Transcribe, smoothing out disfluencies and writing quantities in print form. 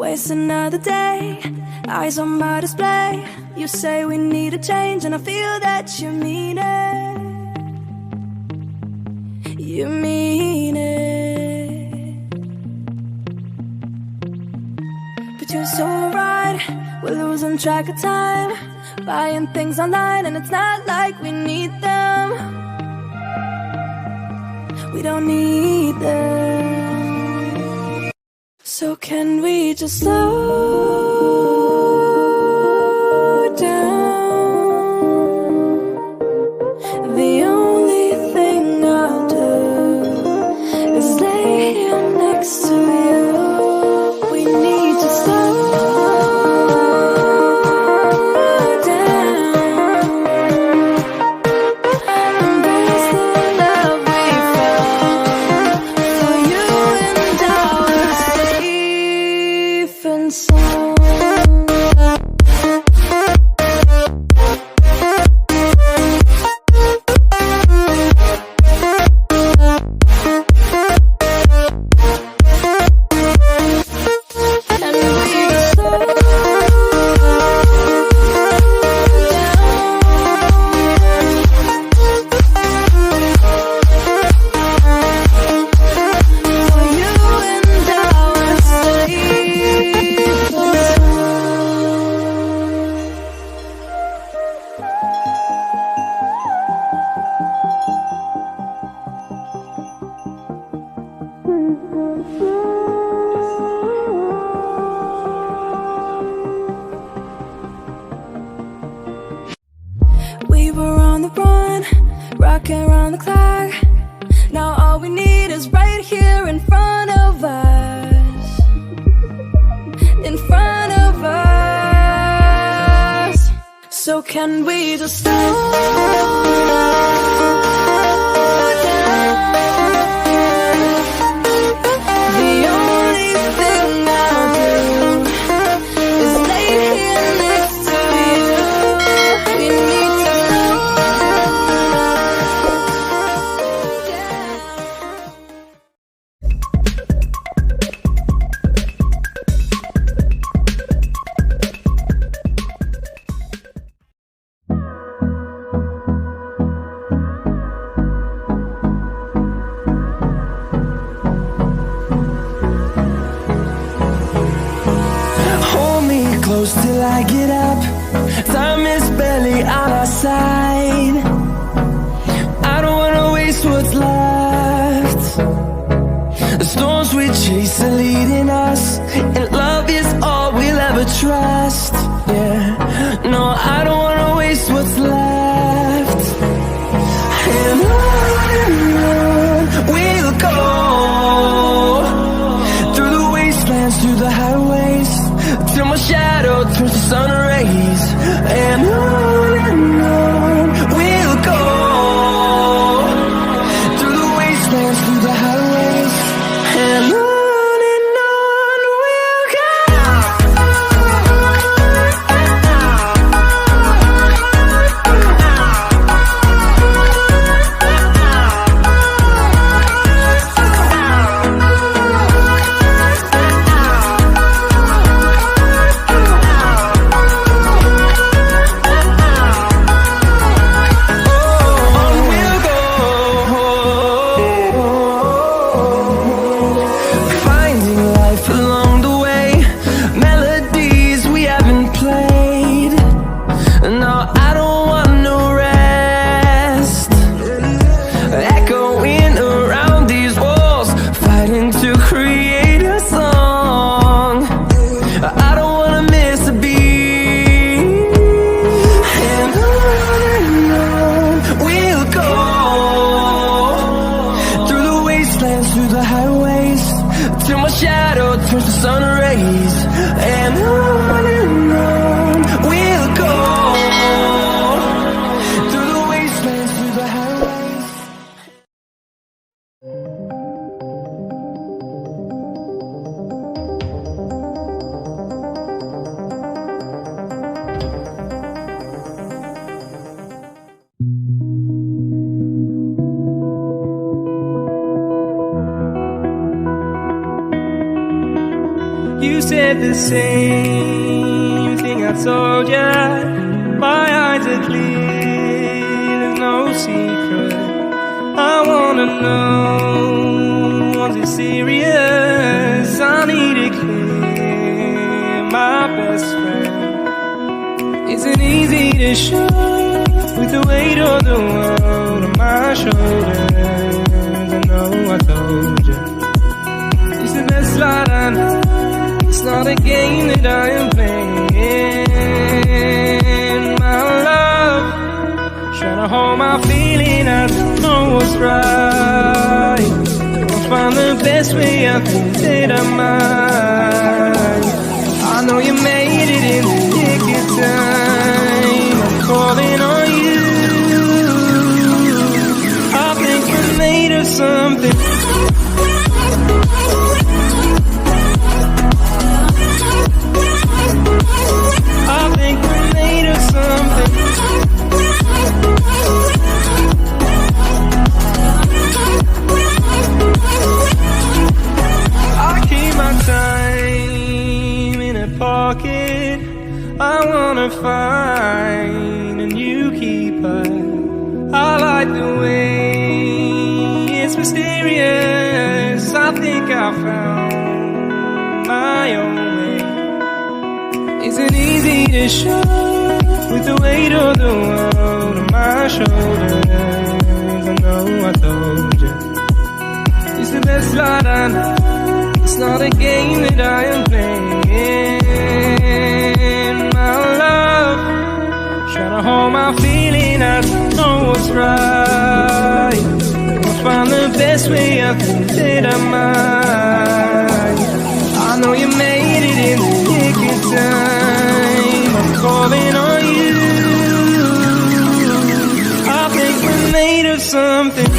waste another day, eyes on my display. You say we need a change, and I feel that you mean it. You mean it. But you're so right, we're losing track of time, buying things online, and it's not like we need them. We don't need them. So can we just slow down? The only thing I'll do is lay here next to you. We need to slow down. Embrace the love we found. For you and I are safe and sound. We were on the run, rocking around the clock. Now all we need is right here in front of us. In front of us. So can we just slow down? The only thing I'll do is lay here next to you. We need to slow close till I get up. Time is barely on our side. I don't wanna waste what's left. The storms we chase are leading us, and love is all we'll ever trust. Yeah, no, I don't wanna waste what's left. And on we'll go, through the wastelands, through the highways, till my shadow turns to sun rays. And on we'll go, through the wastelands, through the highways, and on we'll go. Through the highways, till my shadow turns to sun rays. And on we'll go, through the wastelands, through the highways. You said the same thing I told ya. My eyes are clear, there's no secret. I wanna know, was it serious? I need it clear, my best friend. Isn't easy to show with the weight of the world on my shoulders. I know I told you, it's the best light I know. It's not a game that I am playing. My love, trying to hold my feeling, I don't know what's right. I'll find the best way, I think that I might. I know you made it in the nick of time. I'm calling on you. I think we're made of something. I think we're made of something. I keep my time in a pocket. I wanna find a new keeper. I like the way it's mysterious. I think I found my own way. Isn't easy to show with the weight of the world on my shoulders. I know I told you, it's the best light I know. It's not a game that I am playing. My love, trying to hold my feeling, I don't know what's right. I'll find the best way, I think that I might. I know you made it in the nick of time. I'm calling on you. I think we're made of something.